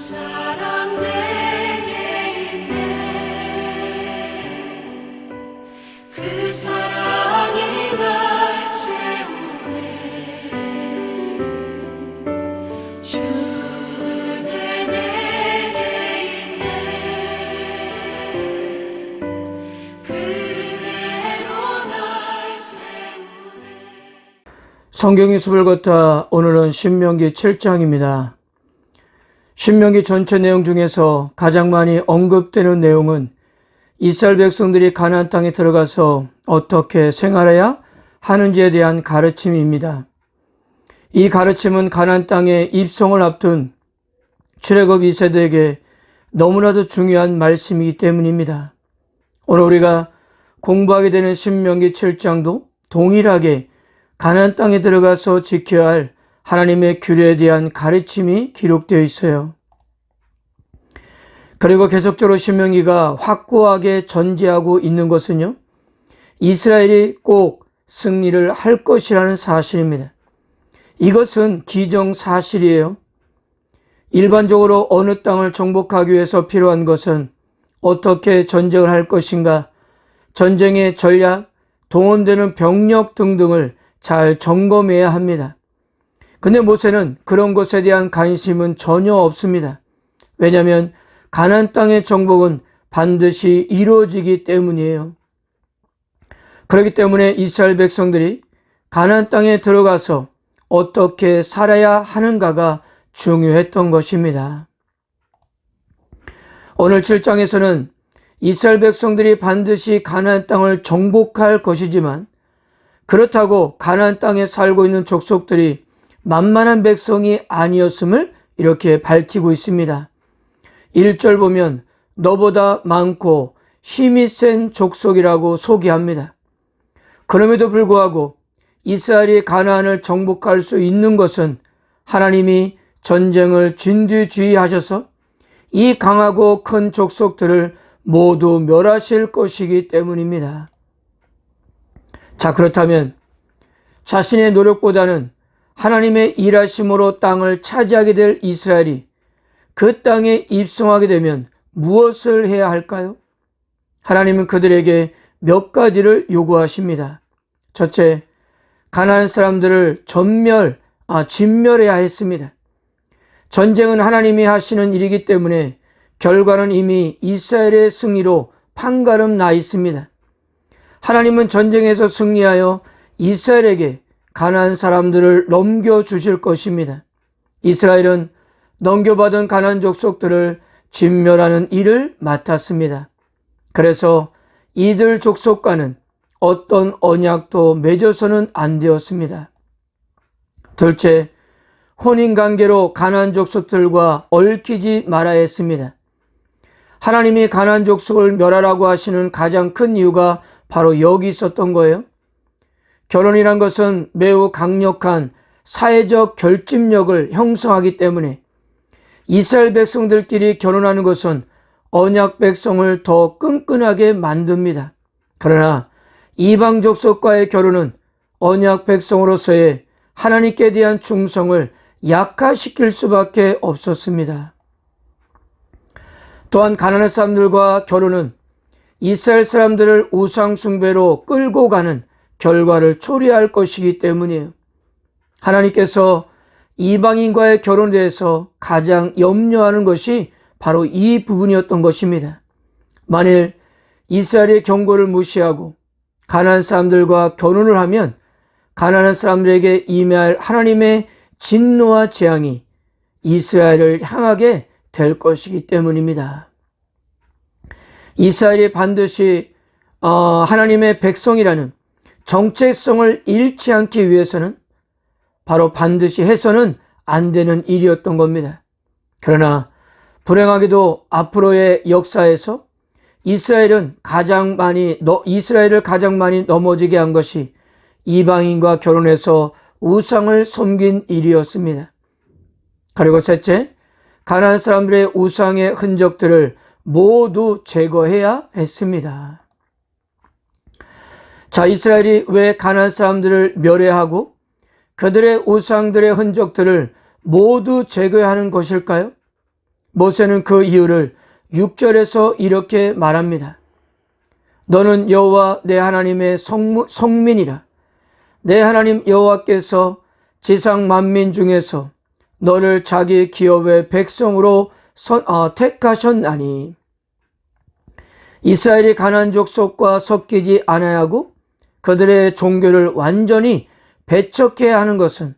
사랑 내게 있네. 그 사랑이 날 채우네. 주는 내게 있네. 그대로 날 채우네. 성경의 숲을 걷다 오늘은 신명기 7장입니다. 신명기 전체 내용 중에서 가장 많이 언급되는 내용은 이스라엘 백성들이 가나안 땅에 들어가서 어떻게 생활해야 하는지에 대한 가르침입니다. 이 가르침은 가나안 땅에 입성을 앞둔 출애굽 2세대에게 너무나도 중요한 말씀이기 때문입니다. 오늘 우리가 공부하게 되는 신명기 7장도 동일하게 가나안 땅에 들어가서 지켜야 할 하나님의 규례에 대한 가르침이 기록되어 있어요. 그리고 계속적으로 신명기가 확고하게 전제하고 있는 것은요, 이스라엘이 꼭 승리를 할 것이라는 사실입니다. 이것은 기정사실이에요. 일반적으로 어느 땅을 정복하기 위해서 필요한 것은 어떻게 전쟁을 할 것인가, 전쟁의 전략, 동원되는 병력 등등을 잘 점검해야 합니다. 근데 모세는 그런 것에 대한 관심은 전혀 없습니다. 왜냐하면 가나안 땅의 정복은 반드시 이루어지기 때문이에요. 그렇기 때문에 이스라엘 백성들이 가나안 땅에 들어가서 어떻게 살아야 하는가가 중요했던 것입니다. 오늘 7장에서는 이스라엘 백성들이 반드시 가나안 땅을 정복할 것이지만 그렇다고 가나안 땅에 살고 있는 족속들이 만만한 백성이 아니었음을 이렇게 밝히고 있습니다. 1절 보면 너보다 많고 힘이 센 족속이라고 소개합니다. 그럼에도 불구하고 이스라엘이 가나안을 정복할 수 있는 것은 하나님이 전쟁을 진두지휘하셔서 이 강하고 큰 족속들을 모두 멸하실 것이기 때문입니다. 자, 그렇다면 자신의 노력보다는 하나님의 일하심으로 땅을 차지하게 될 이스라엘이 그 땅에 입성하게 되면 무엇을 해야 할까요? 하나님은 그들에게 몇 가지를 요구하십니다. 첫째, 가나안 사람들을 진멸해야 했습니다. 전쟁은 하나님이 하시는 일이기 때문에 결과는 이미 이스라엘의 승리로 판가름 나 있습니다. 하나님은 전쟁에서 승리하여 이스라엘에게 가나안 사람들을 넘겨주실 것입니다. 이스라엘은 넘겨받은 가나안 족속들을 진멸하는 일을 맡았습니다. 그래서 이들 족속과는 어떤 언약도 맺어서는 안 되었습니다. 둘째, 혼인관계로 가나안 족속들과 얽히지 말아야 했습니다. 하나님이 가나안 족속을 멸하라고 하시는 가장 큰 이유가 바로 여기 있었던 거예요. 결혼이란 것은 매우 강력한 사회적 결집력을 형성하기 때문에 이스라엘 백성들끼리 결혼하는 것은 언약 백성을 더 끈끈하게 만듭니다. 그러나 이방 족속과의 결혼은 언약 백성으로서의 하나님께 대한 충성을 약화시킬 수밖에 없었습니다. 또한 가나안 사람들과 결혼은 이스라엘 사람들을 우상 숭배로 끌고 가는 결과를 초래할 것이기 때문이에요. 하나님께서 이방인과의 결혼에 대해서 가장 염려하는 것이 바로 이 부분이었던 것입니다. 만일 이스라엘의 경고를 무시하고 가나안 사람들과 결혼을 하면 가나안 사람들에게 임할 하나님의 진노와 재앙이 이스라엘을 향하게 될 것이기 때문입니다. 이스라엘이 반드시 하나님의 백성이라는 정체성을 잃지 않기 위해서는 바로 반드시 해서는 안 되는 일이었던 겁니다. 그러나 불행하게도 앞으로의 역사에서 이스라엘을 가장 많이 넘어지게 한 것이 이방인과 결혼해서 우상을 섬긴 일이었습니다. 그리고 셋째, 가나안 사람들의 우상의 흔적들을 모두 제거해야 했습니다. 자, 이스라엘이 왜 가나안 사람들을 멸해하고 그들의 우상들의 흔적들을 모두 제거하는 것일까요? 모세는 그 이유를 6절에서 이렇게 말합니다. 너는 여호와 내 하나님의 성민이라. 내 하나님 여호와께서 지상 만민 중에서 너를 자기 기업의 백성으로 택하셨나니. 이스라엘이 가나안 족속과 섞이지 않아야 하고 그들의 종교를 완전히 배척해야 하는 것은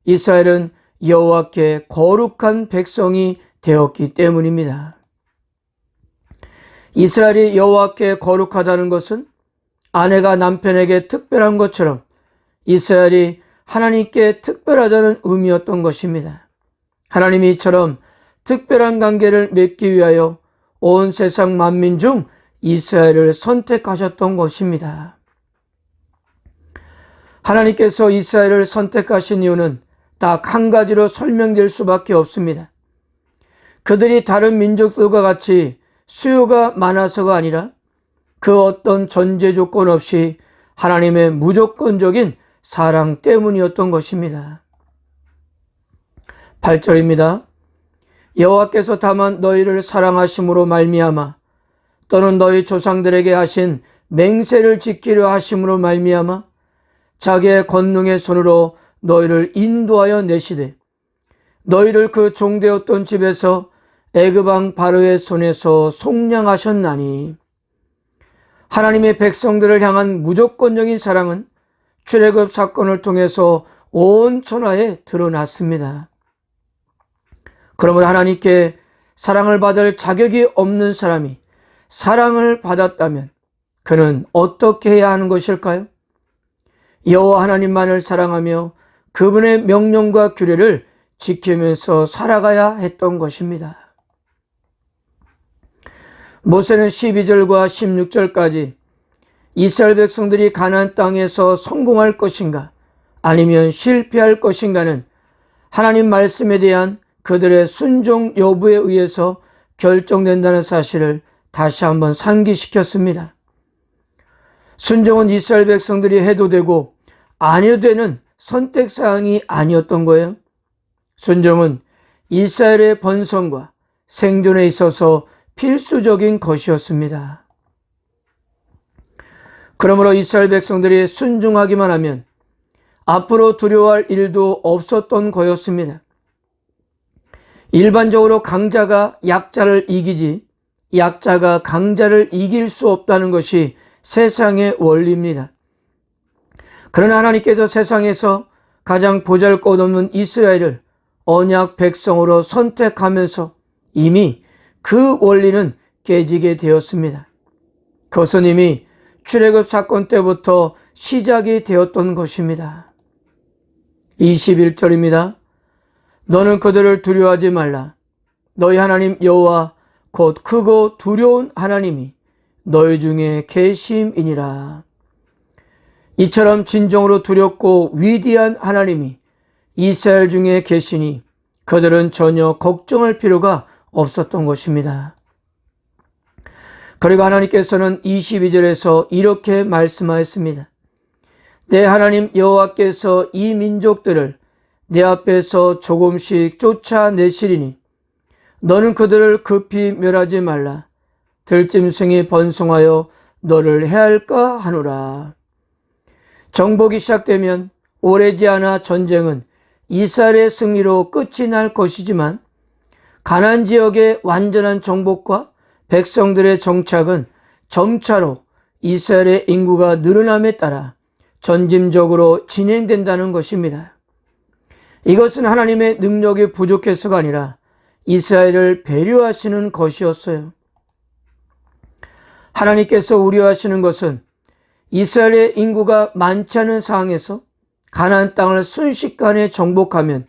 이스라엘은 여호와께 거룩한 백성이 되었기 때문입니다. 이스라엘이 여호와께 거룩하다는 것은 아내가 남편에게 특별한 것처럼 이스라엘이 하나님께 특별하다는 의미였던 것입니다. 하나님이 이처럼 특별한 관계를 맺기 위하여 온 세상 만민 중 이스라엘을 선택하셨던 것입니다. 하나님께서 이스라엘을 선택하신 이유는 딱 한 가지로 설명될 수밖에 없습니다. 그들이 다른 민족들과 같이 수요가 많아서가 아니라 그 어떤 전제 조건 없이 하나님의 무조건적인 사랑 때문이었던 것입니다. 8절입니다. 여호와께서 다만 너희를 사랑하심으로 말미암아 또는 너희 조상들에게 하신 맹세를 지키려 하심으로 말미암아 자기의 권능의 손으로 너희를 인도하여 내시되 너희를 그 종되었던 집에서 애굽 왕 바로의 손에서 속량하셨나니. 하나님의 백성들을 향한 무조건적인 사랑은 출애굽 사건을 통해서 온 천하에 드러났습니다. 그러므로 하나님께 사랑을 받을 자격이 없는 사람이 사랑을 받았다면 그는 어떻게 해야 하는 것일까요? 여호와 하나님만을 사랑하며 그분의 명령과 규례를 지키면서 살아가야 했던 것입니다. 모세는 12절과 16절까지 이스라엘 백성들이 가나안 땅에서 성공할 것인가 아니면 실패할 것인가는 하나님 말씀에 대한 그들의 순종 여부에 의해서 결정된다는 사실을 다시 한번 상기시켰습니다. 순종은 이스라엘 백성들이 해도 되고 안 해도 되는 선택사항이 아니었던 거예요. 순종은 이스라엘의 번성과 생존에 있어서 필수적인 것이었습니다. 그러므로 이스라엘 백성들이 순종하기만 하면 앞으로 두려워할 일도 없었던 거였습니다. 일반적으로 강자가 약자를 이기지 약자가 강자를 이길 수 없다는 것이 세상의 원리입니다. 그러나 하나님께서 세상에서 가장 보잘것없는 이스라엘을 언약 백성으로 선택하면서 이미 그 원리는 깨지게 되었습니다. 그것은 이미 출애굽 사건 때부터 시작이 되었던 것입니다. 21절입니다. 너는 그들을 두려워하지 말라. 너희 하나님 여호와 곧 크고 두려운 하나님이 너희 중에 계심이니라. 이처럼 진정으로 두렵고 위대한 하나님이 이스라엘 중에 계시니 그들은 전혀 걱정할 필요가 없었던 것입니다. 그리고 하나님께서는 22절에서 이렇게 말씀하였습니다. 내 하나님 여호와께서 이 민족들을 내 앞에서 조금씩 쫓아내시리니 너는 그들을 급히 멸하지 말라. 들짐승이 번성하여 너를 해할까 하노라. 정복이 시작되면 오래지 않아 전쟁은 이스라엘의 승리로 끝이 날 것이지만 가나안 지역의 완전한 정복과 백성들의 정착은 점차로 이스라엘의 인구가 늘어남에 따라 전짐적으로 진행된다는 것입니다. 이것은 하나님의 능력이 부족해서가 아니라 이스라엘을 배려하시는 것이었어요. 하나님께서 우려하시는 것은 이스라엘의 인구가 많지 않은 상황에서 가나안 땅을 순식간에 정복하면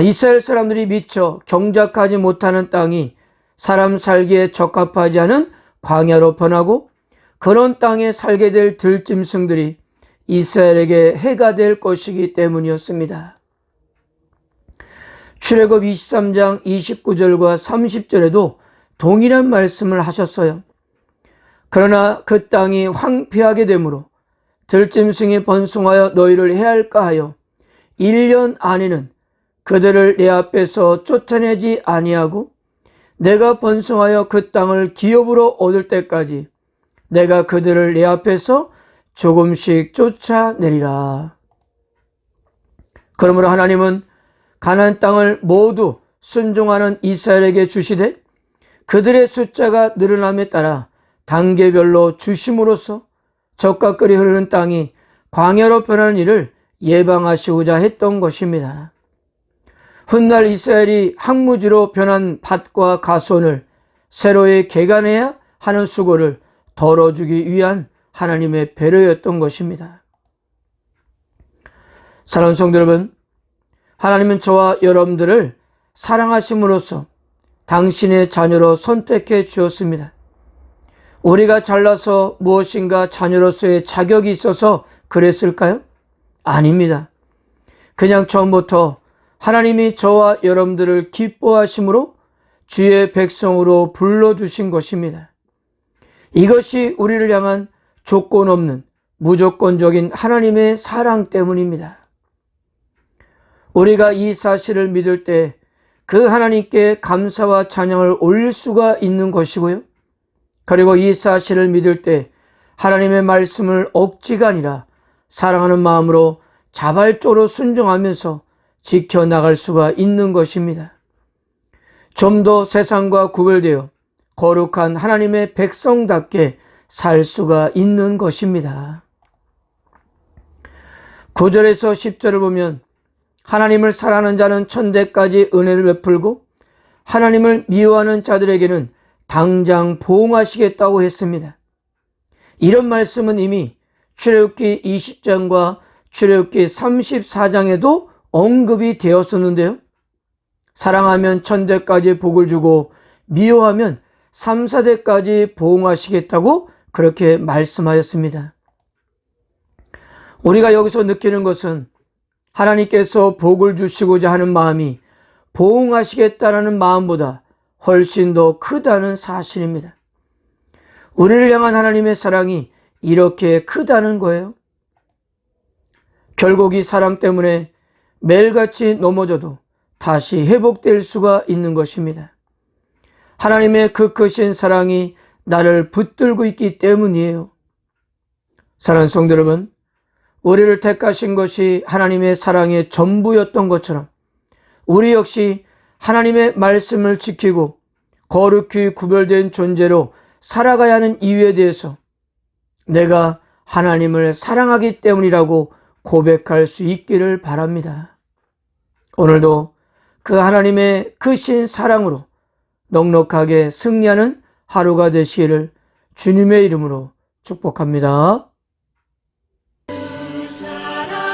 이스라엘 사람들이 미처 경작하지 못하는 땅이 사람 살기에 적합하지 않은 광야로 변하고 그런 땅에 살게 될 들짐승들이 이스라엘에게 해가 될 것이기 때문이었습니다. 출애굽 23장 29절과 30절에도 동일한 말씀을 하셨어요. 그러나 그 땅이 황폐하게 되므로 들짐승이 번성하여 너희를 해할까 하여 1년 안에는 그들을 내 앞에서 쫓아내지 아니하고 내가 번성하여 그 땅을 기업으로 얻을 때까지 내가 그들을 내 앞에서 조금씩 쫓아내리라. 그러므로 하나님은 가나안 땅을 모두 순종하는 이스라엘에게 주시되 그들의 숫자가 늘어남에 따라 단계별로 주심으로써 적과 끓이 흐르는 땅이 광야로 변하는 일을 예방하시고자 했던 것입니다. 훗날 이스라엘이 항무지로 변한 밭과 가손을 새로이 개간해야 하는 수고를 덜어주기 위한 하나님의 배려였던 것입니다. 사랑하는 성도 여러분, 하나님은 저와 여러분들을 사랑하심으로써 당신의 자녀로 선택해 주었습니다. 우리가 잘나서 무엇인가 자녀로서의 자격이 있어서 그랬을까요? 아닙니다. 그냥 처음부터 하나님이 저와 여러분들을 기뻐하심으로 주의 백성으로 불러주신 것입니다. 이것이 우리를 향한 조건 없는 무조건적인 하나님의 사랑 때문입니다. 우리가 이 사실을 믿을 때 그 하나님께 감사와 찬양을 올릴 수가 있는 것이고요. 그리고 이 사실을 믿을 때 하나님의 말씀을 억지가 아니라 사랑하는 마음으로 자발적으로 순종하면서 지켜나갈 수가 있는 것입니다. 좀 더 세상과 구별되어 거룩한 하나님의 백성답게 살 수가 있는 것입니다. 9절에서 10절을 보면 하나님을 사랑하는 자는 천대까지 은혜를 베풀고 하나님을 미워하는 자들에게는 당장 보응하시겠다고 했습니다. 이런 말씀은 이미 출애굽기 20장과 출애굽기 34장에도 언급이 되었었는데요. 사랑하면 천대까지 복을 주고 미워하면 3, 4대까지 보응하시겠다고 그렇게 말씀하였습니다. 우리가 여기서 느끼는 것은 하나님께서 복을 주시고자 하는 마음이 보응하시겠다는 마음보다 훨씬 더 크다는 사실입니다. 우리를 향한 하나님의 사랑이 이렇게 크다는 거예요. 결국 이 사랑 때문에 매일같이 넘어져도 다시 회복될 수가 있는 것입니다. 하나님의 그 크신 사랑이 나를 붙들고 있기 때문이에요. 사랑하는 성도 여러분, 우리를 택하신 것이 하나님의 사랑의 전부였던 것처럼 우리 역시 하나님의 말씀을 지키고 거룩히 구별된 존재로 살아가야 하는 이유에 대해서 내가 하나님을 사랑하기 때문이라고 고백할 수 있기를 바랍니다. 오늘도 그 하나님의 크신 사랑으로 넉넉하게 승리하는 하루가 되시기를 주님의 이름으로 축복합니다. 그 사랑